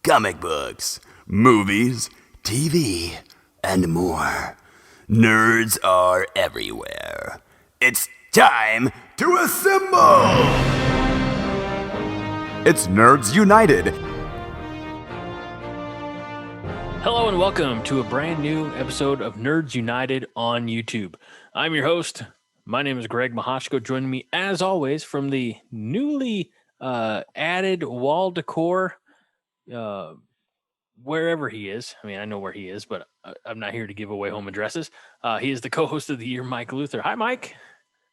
comic books, movies, TV, and more. Nerds are everywhere. It's time to assemble! It's Nerds United. Hello and welcome to a brand new episode of Nerds United on YouTube. I'm your host. My name is Greg Mahashko. Joining me, as always, from the newly added wall decor, wherever he is. I mean, I know where he is, but I'm not here to give away home addresses. He is the co-host of the year, Mike Luther. Hi, Mike.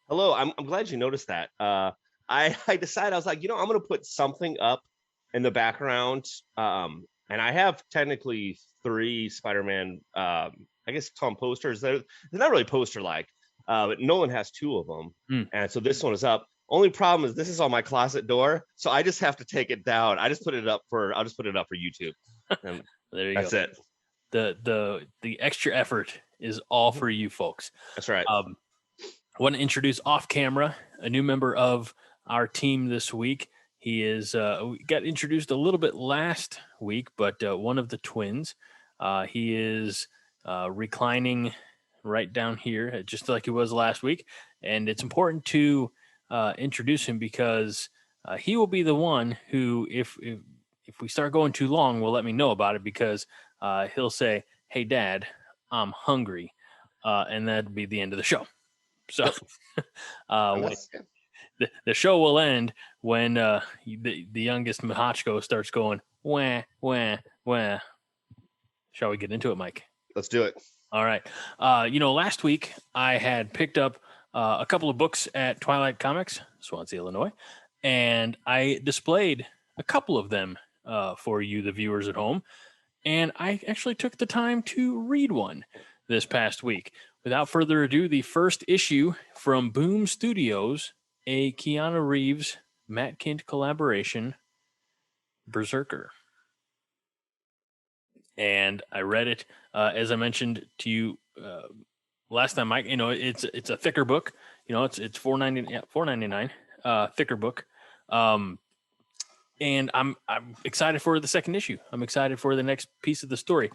Hello. I'm glad you noticed that. I decided, I was like, I'm going to put something up in the background. And I have technically 3 Spider-Man, I guess call them posters. They're not really poster-like, but Nolan has 2 of them. And so this one is up. Only problem is this is on my closet door, so I just have to take it down. I'll just put it up for YouTube. And there you that's go. It. The extra effort is all for you folks. That's right. I want to introduce off camera a new member of our team this week. He is we got introduced a little bit last week, but one of the twins. He is reclining right down here, just like he was last week. And it's important to introduce him because he will be the one who, if we start going too long, will let me know about it, because he'll say, "Hey, Dad, I'm hungry," and that'll be the end of the show. So the show will end when the youngest Mahachko starts going, wah, wah, wah. Shall we get into it, Mike? Let's do it. All right. Last week I had picked up a couple of books at Twilight Comics, Swansea, Illinois, and I displayed a couple of them for you, the viewers at home. And I actually took the time to read one this past week. Without further ado, the first issue from Boom Studios, a Keanu Reeves, Matt Kindt collaboration, BRZRKR. And I read it, as I mentioned to you last time, Mike. It's a thicker book. It's $4.99, thicker book. And I'm excited for the second issue. I'm excited for the next piece of the story.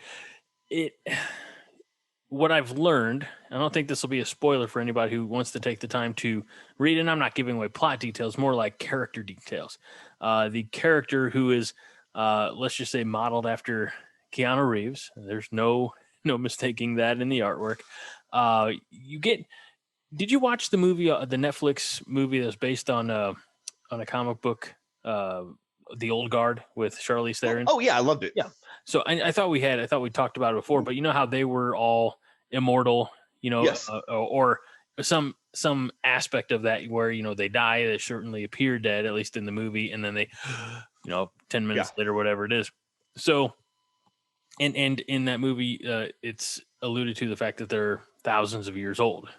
What I've learned, I don't think this will be a spoiler for anybody who wants to take the time to read, and I'm not giving away plot details, more like character details. The character who is, let's just say, modeled after Keanu Reeves. There's no mistaking that in the artwork. Did you watch the movie, the Netflix movie that's based on a comic book, The Old Guard, with Charlize Theron? Oh yeah, I loved it. Yeah. So I thought we talked about it before, but you know how they were all immortal, Yes. or some aspect of that where, they die, they certainly appear dead, at least in the movie, and then they, 10 minutes later, whatever it is. So, and in that movie, it's alluded to the fact that they're thousands of years old.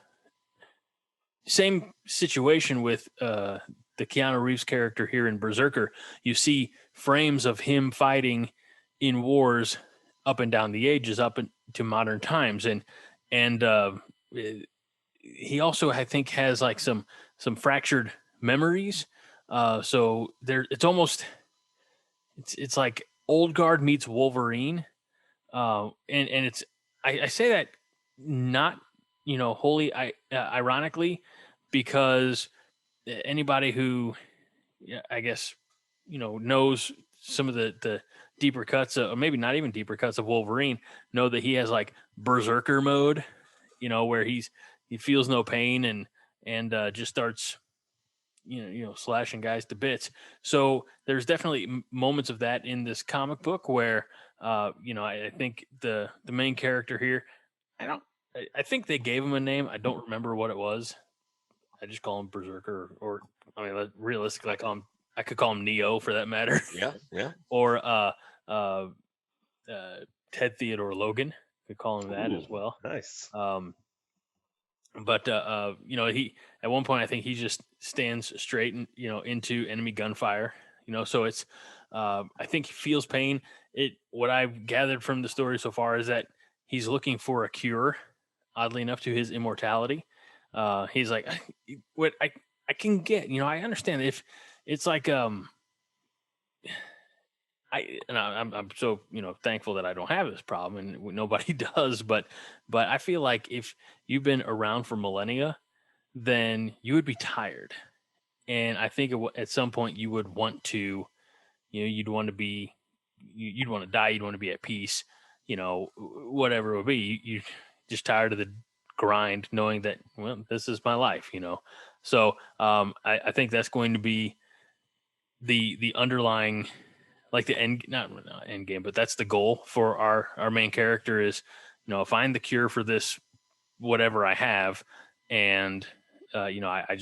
Same situation with the Keanu Reeves character here in BRZRKR. You see frames of him fighting in wars up and down the ages, up into modern times, and he also, I think, has like some fractured memories. So there, it's like Old Guard meets Wolverine, and it's I say that not wholly ironically, because anybody who, I guess, knows some of the deeper cuts, or maybe not even deeper cuts, of Wolverine, know that he has like BRZRKR mode, where he feels no pain and just starts slashing guys to bits. So there's definitely moments of that in this comic book where I think the main character here, I think they gave him a name. I don't remember what it was. I just call him BRZRKR, or I mean, realistically, I could call him Neo, for that matter. Yeah. Or Ted Theodore Logan, could call him that as well. Nice. But he, at one point, I think he just stands straight and into enemy gunfire. So it's I think he feels pain. What I've gathered from the story so far is that he's looking for a cure, oddly enough, to his immortality. He's like, what I can get, I understand if it's like, I I'm so thankful that I don't have this problem, and nobody does. But I feel like if you've been around for millennia, then you would be tired, and I think at some point you would want to, you'd want to be, you'd want to die, you'd want to be at peace, whatever it would be. You just tired of the grind, knowing that this is my life, So I think that's going to be the underlying, like the end, not end game, but that's the goal for our main character is, find the cure for this, whatever I have. And, I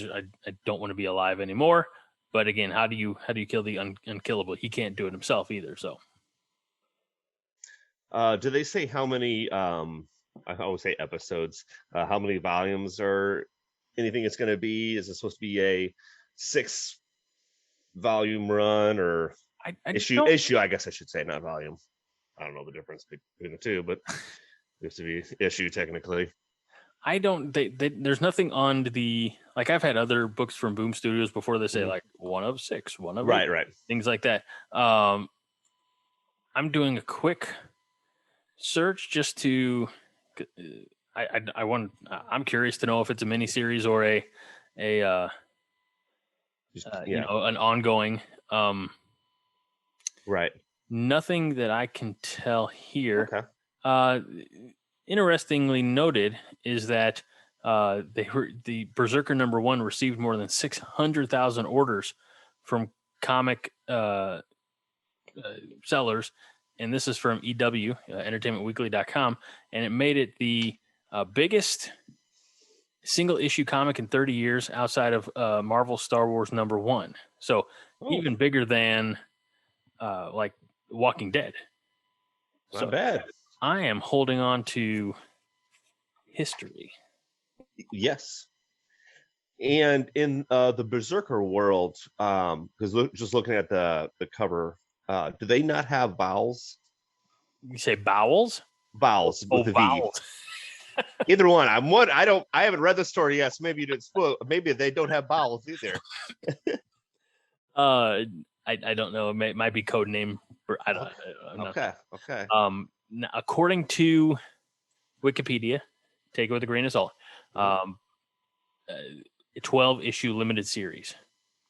don't want to be alive anymore. But again, how do you kill the unkillable? He can't do it himself either. So, do they say how many, I always say episodes, how many volumes or anything it's going to be? Is it supposed to be a 6-volume run, or issue? I guess I should say, not volume. I don't know the difference between the two, but it used to be issue technically. I don't. There's nothing on the, like, I've had other books from Boom Studios before. They say like 1 of 6, 1 of 8, right, things like that. I'm doing a quick search just to. I'm curious to know if it's a miniseries or an ongoing. Right. Nothing that I can tell here. Okay. Interestingly noted is that the Berserker #1 received more than 600,000 orders from comic sellers, and this is from EW, entertainmentweekly.com, and it made it the biggest single issue comic in 30 years outside of Marvel Star Wars #1. So even bigger than like Walking Dead. Not bad. I am holding on to history. Yes. And in the Berserker world, because just looking at the cover, do they not have vowels? You say bowels? Vowels with the vowels. V. Either one. I haven't read the story yet, so maybe you didn't spoil. Maybe they don't have vowels either. I don't know. It might be code name. I don't. Okay. Now, according to Wikipedia, take it with a grain of salt. 12-issue limited series.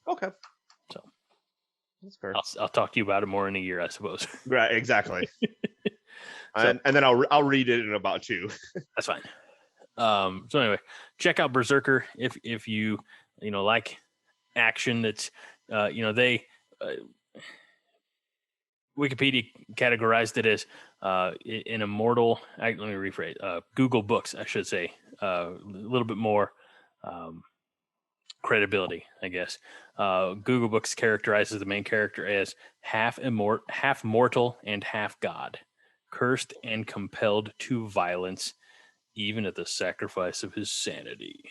Okay. So that's fair. I'll talk to you about it more in a year, I suppose. Right. Exactly. And then I'll read it in about 2. That's fine. So anyway, check out Berserker if you like action. That's they. Wikipedia categorized it as an immortal. Let me rephrase. Google Books, I should say, a little bit more credibility, I guess. Google Books characterizes the main character as half mortal and half god, cursed and compelled to violence, even at the sacrifice of his sanity.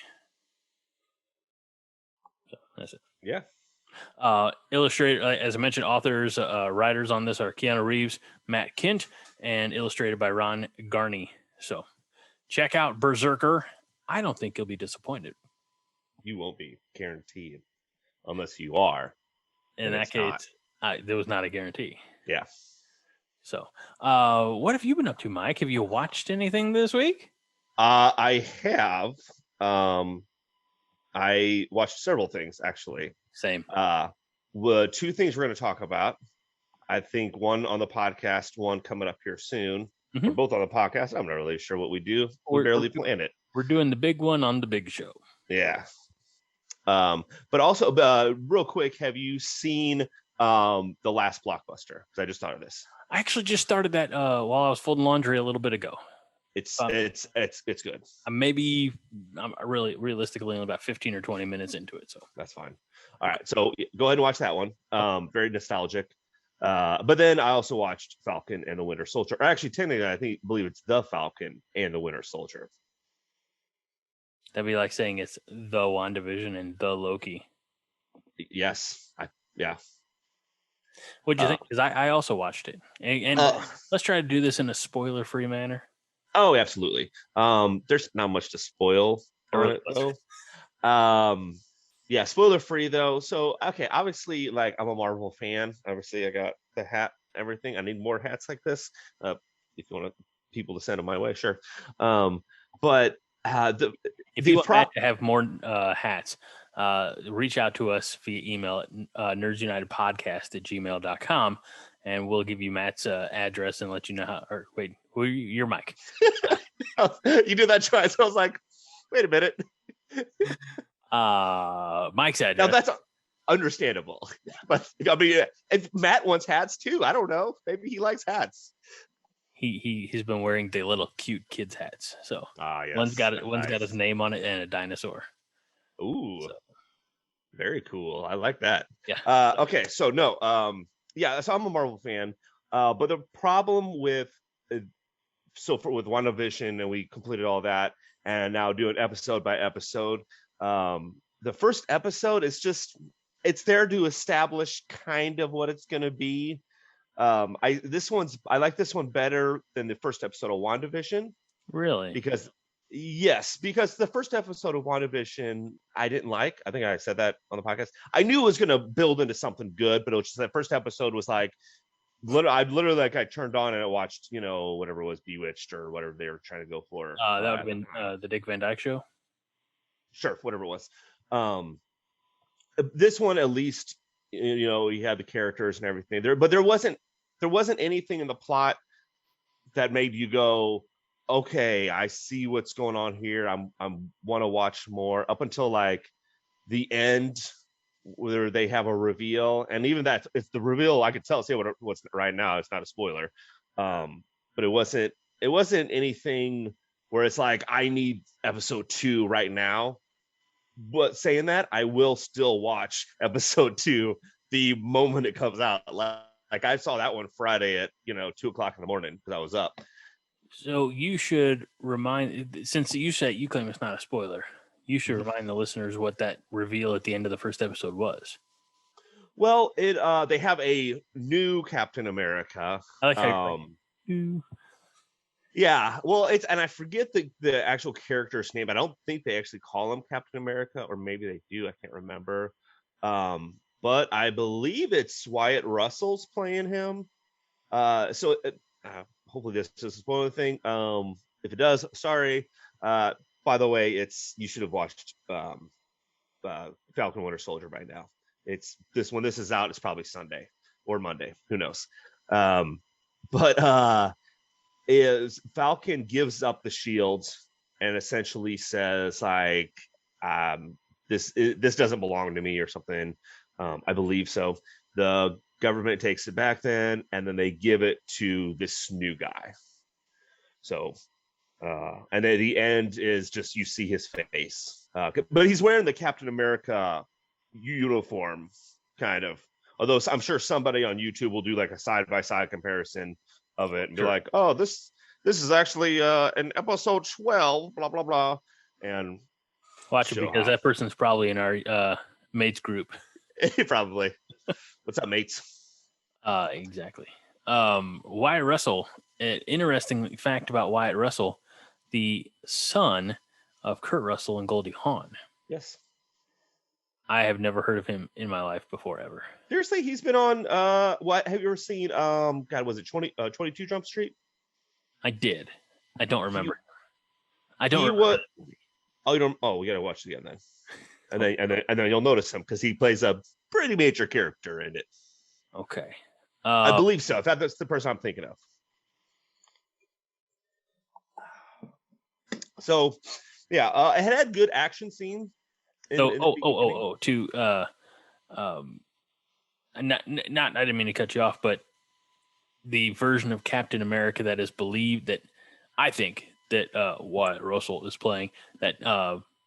So that's it. Yeah. Illustrated, as I mentioned, authors, writers on this are Keanu Reeves, Matt Kindt, and illustrated by Ron Garney. So check out Berserker. I don't think you'll be disappointed. You won't be, guaranteed, unless you are. In that case, there was not a guarantee. Yeah. So what have you been up to, Mike? Have you watched anything this week? I have. I watched several things, actually. Same. 2 things we're going to talk about. I think one on the podcast, one coming up here soon. Mm-hmm. We're both on the podcast. I'm not really sure what we do. We barely plan it. We're doing the big one on the big show. Yeah. But also, real quick, have you seen The Last Blockbuster? Because I just thought of this. I actually just started that while I was folding laundry a little bit ago. It's good. Maybe I'm really realistically only about 15 or 20 minutes into it, so that's fine. All right, so go ahead and watch that one. Very nostalgic. But then I also watched Falcon and the Winter Soldier. Or actually, technically, I believe it's the Falcon and the Winter Soldier. That'd be like saying it's the WandaVision and the Loki. Yes. Yeah. What'd you think? Because I also watched it, and let's try to do this in a spoiler-free manner. Oh, absolutely. There's not much to spoil on it, though. Yeah, spoiler free though. So okay, obviously, like, I'm a Marvel fan. Obviously, I got the hat everything. I need more hats like this. If you want people to send them my way, sure. But the If the you want prop Matt to have more hats, reach out to us via email at nerdsunitedpodcast@gmail.com, and we'll give you Matt's address and let you know how. Or wait, you're Mike. you did that twice. I was like, wait a minute. Mike's address. Now that's understandable, but I mean, if Matt wants hats too, I don't know. Maybe he likes hats. He's been wearing the little cute kids hats. So Yes. one's got his name on it and a dinosaur. Ooh, so. Very cool. I like that. Yeah. Okay, so no, so I'm a Marvel fan, but the problem with with WandaVision, and we completed all that, and now doing episode by episode. The first episode is just it's there to establish kind of what it's going to be. I like this one better than the first episode of WandaVision. Really? Because the first episode of WandaVision I didn't like. I think I said that on the podcast. I knew it was going to build into something good, but it was just that first episode was like, I turned on and I watched, whatever it was, Bewitched or whatever they were trying to go for. That would have been the Dick Van Dyke Show. Sure, whatever it was. This one, at least, you had the characters and everything there, but there wasn't anything in the plot that made you go, okay, I see what's going on here. I'm want to watch more, up until like the end where they have a reveal, and even that, it's the reveal. I could say what's right now. It's not a spoiler, but it wasn't anything where it's like I need episode 2 right now. But saying that, I will still watch episode 2 the moment it comes out. Like I saw that one Friday at 2:00 in the morning because I was up. So you should remind, since you claim it's not a spoiler, you should remind the listeners what that reveal at the end of the first episode was. Well, they have a new Captain America. I like how yeah, well, and I forget the actual character's name. I don't think they actually call him Captain America, or maybe they do. I can't remember. But I believe it's Wyatt Russell's playing him. So hopefully this is a spoiler thing. If it does, sorry. By the way, you should have watched Falcon Winter Soldier by now. It's when this is out, it's probably Sunday or Monday. Who knows? But Falcon gives up the shields and essentially says like, this doesn't belong to me or something. I believe so. The government takes it back then, and then they give it to this new guy. So, and then the end is just you see his face, but he's wearing the Captain America uniform, kind of. Although I'm sure somebody on YouTube will do like a side-by-side comparison of it and be like, "Oh, this is actually an episode 12, blah blah blah," and watch it because that person's probably in our mates group. Probably. What's up, mates? Exactly. Wyatt Russell. An interesting fact about Wyatt Russell: the son of Kurt Russell and Goldie Hawn. Yes. I have never heard of him in my life before, ever. Seriously, he's been on what have you ever seen? God, was it 22 Jump Street? I did. I don't remember. I don't remember. Oh, you don't. Oh, we gotta watch it again then. And then you'll notice him because he plays a pretty major character in it. Okay. I believe so. If that's the person I'm thinking of. So, yeah, it had good action scenes. Not, I didn't mean to cut you off, but the version of Captain America that is believed that I think that Wyatt Russell is playing, that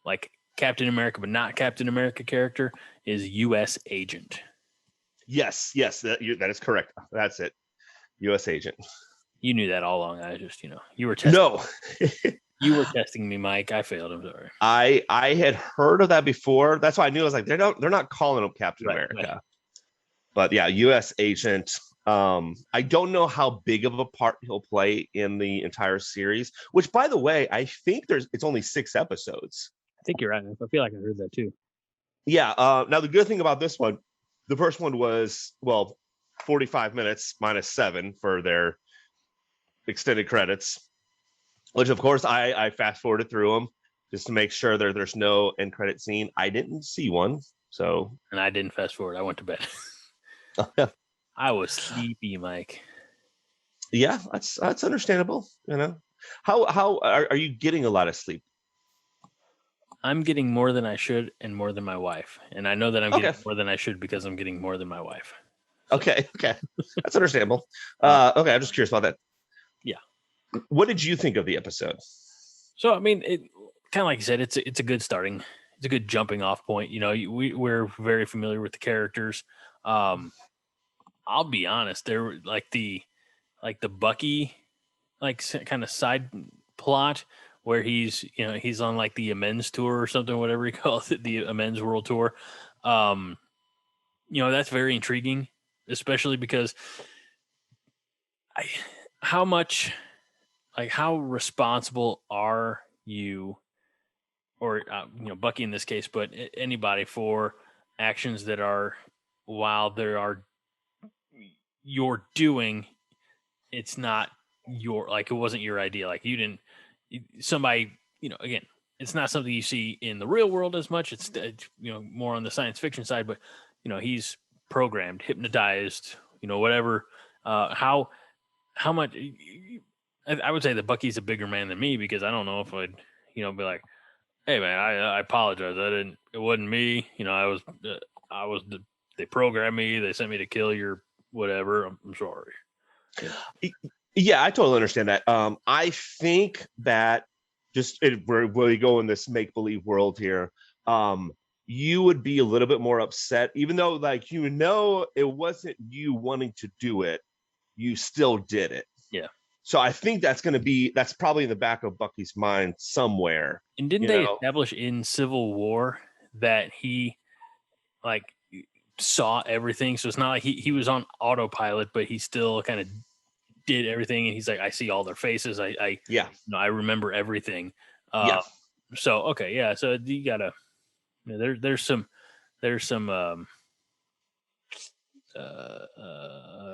like Captain America but not Captain America character, is U.S. Agent. Yes, that is correct. That's it. U.S. Agent. You knew that all along. I just, you were testing. No. You were testing me, Mike. I failed. I'm sorry. I had heard of that before. That's why I knew. I was like, they're not calling him Captain America. Right. But yeah, U.S. Agent. I don't know how big of a part he'll play in the entire series. Which, by the way, I think it's only 6 episodes. I think you're right. I feel like I heard that too. Yeah. Now the good thing about this one, the first one was, well, 45 minutes minus 7 for their extended credits, which of course I fast forwarded through them just to make sure there's no end credit scene. I didn't see one, so And I didn't fast forward. I went to bed. I was sleepy, Mike. yeah, that's understandable. You know, how are you getting a lot of sleep? I'm getting more than I should and more than my wife. And I know that I'm Okay. getting more than I should because I'm getting more than my wife. Okay, that's understandable. Okay, I'm just curious about that. Yeah. What did you think of the episode? So I mean, it kind of like you said, it's a good starting, it's a good jumping off point. You know, we're very familiar with the characters. I'll be honest, there were like the Bucky kind of side plot where he's on like the amends tour or something, whatever he calls it, the amends world tour. That's very intriguing, especially because how responsible are you, or Bucky in this case, but anybody, for actions that are, while there are you're doing, it's not it wasn't your idea. Like you didn't, somebody, again, it's not something you see in the real world as much. It's more on the science fiction side, but he's programmed, hypnotized, whatever. How much? I would say that Bucky's a bigger man than me, because I don't know if I'd be like, hey man, I apologize. It wasn't me. They programmed me. They sent me to kill your whatever. I'm sorry. Yeah, I totally understand that. I think that where we go in this make-believe world here, you would be a little bit more upset, even though it wasn't you wanting to do it, you still did it. Yeah. So I think that's probably in the back of Bucky's mind somewhere. And didn't they establish in Civil War that he saw everything? So it's not like he was on autopilot, but he still kind of did everything, and he's like, I see all their faces. I remember everything. Yeah. So okay, yeah. So you gotta there's some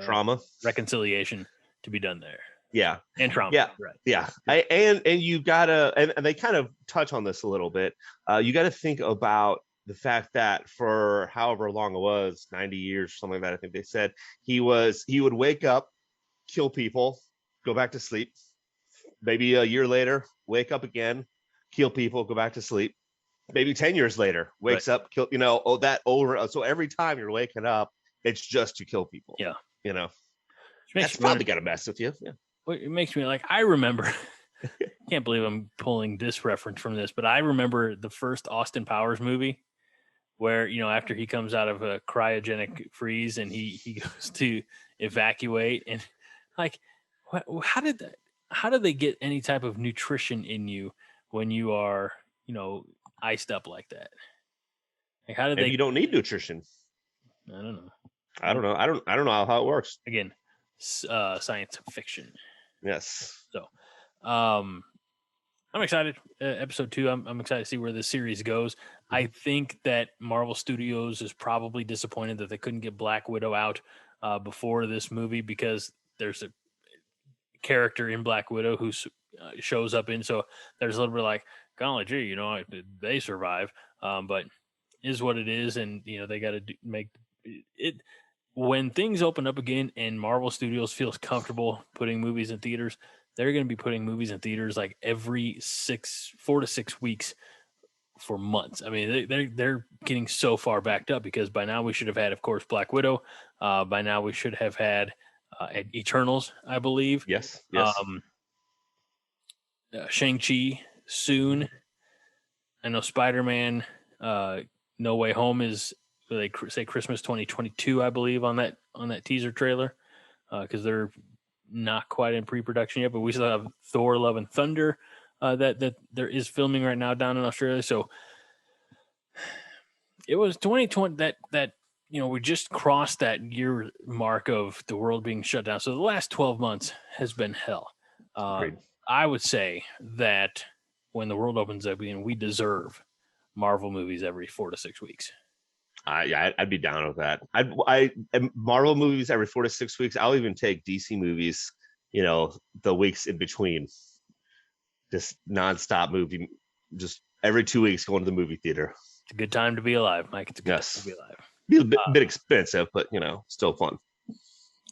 trauma reconciliation to be done there. Yeah. And trauma. Yeah. Right. Yeah. And you gotta, and they kind of touch on this a little bit. You got to think about the fact that for however long it was, 90 years or something like that, I think they said, he would wake up, kill people, go back to sleep. Maybe a year later, wake up again, kill people, go back to sleep. Maybe 10 years later, wakes up, kill, that over. So every time you're waking up, it's just to kill people. Yeah. That's probably got to mess with you. Yeah. It makes me I remember, can't believe I'm pulling this reference from this, but I remember the first Austin Powers movie where, after he comes out of a cryogenic freeze and he goes to evacuate, and how did they get any type of nutrition in you when you are, iced up like that? How did you don't need nutrition? I don't know. I don't know how it works. Again, science fiction. Yes. So, I'm excited. Episode 2. I'm excited to see where this series goes. Mm-hmm. I think that Marvel Studios is probably disappointed that they couldn't get Black Widow out before this movie, because there's a character in Black Widow who shows up in. So there's a little bit like, golly gee, they survive. But is what it is, and they got to make it. When things open up again and Marvel Studios feels comfortable putting movies in theaters, they're going to be putting movies in theaters like every 4 to 6 weeks for months. I mean, they're getting so far backed up, because by now we should have had, of course, Black Widow. By now we should have had Eternals, I believe. Yes. Shang-Chi soon. I know Spider-Man No Way Home is, they say Christmas 2022, I believe, on that teaser trailer, because they're not quite in pre-production yet. But we still have Thor: Love and Thunder that there is filming right now down in Australia. So it was 2020 that we just crossed that year mark of the world being shut down. So the last 12 months has been hell. I would say that when the world opens up again, we deserve Marvel movies every 4 to 6 weeks. I'd be down with that. Marvel movies every 4 to 6 weeks. I'll even take DC movies, the weeks in between. Just nonstop movie, just every 2 weeks going to the movie theater. It's a good time to be alive, Mike. It's a good Yes. time to be alive. Be a bit expensive, but still fun.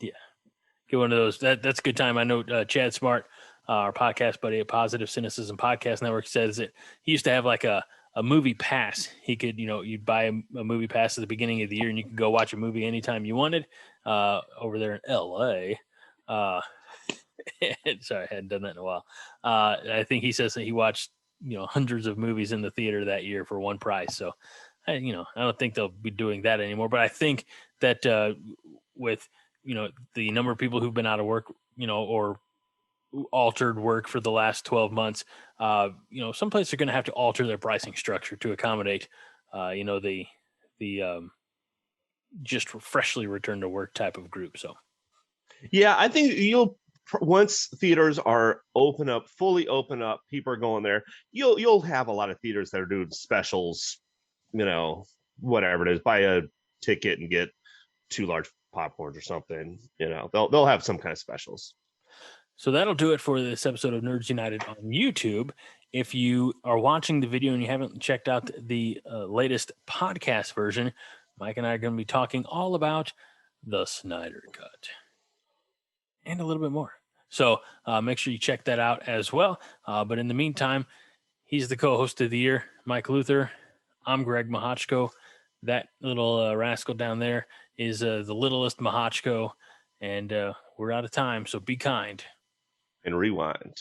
Yeah. Get one of those. That's a good time. I know Chad Smart, our podcast buddy at Positive Cynicism Podcast Network, says that he used to have like a movie pass. He could, you'd buy a movie pass at the beginning of the year and you could go watch a movie anytime you wanted over there in LA. Sorry, I hadn't done that in a while. I think he says that he watched, hundreds of movies in the theater that year for one price. So, I don't think they'll be doing that anymore. But I think that with, the number of people who've been out of work, or altered work for the last 12 months, some places are going to have to alter their pricing structure to accommodate, the just freshly returned to work type of group. So, yeah, I think once theaters are fully open up, people are going there. You'll have a lot of theaters that are doing specials, whatever it is, buy a ticket and get 2 large popcorns or something. They'll have some kind of specials. So that'll do it for this episode of Nerds United on YouTube. If you are watching the video and you haven't checked out the latest podcast version, Mike and I are going to be talking all about the Snyder Cut and a little bit more. So make sure you check that out as well. But in the meantime, he's the co-host of the year, Mike Luther. I'm Greg Mahachko. That little rascal down there is the littlest Mahachko. And we're out of time, so be kind. And rewind.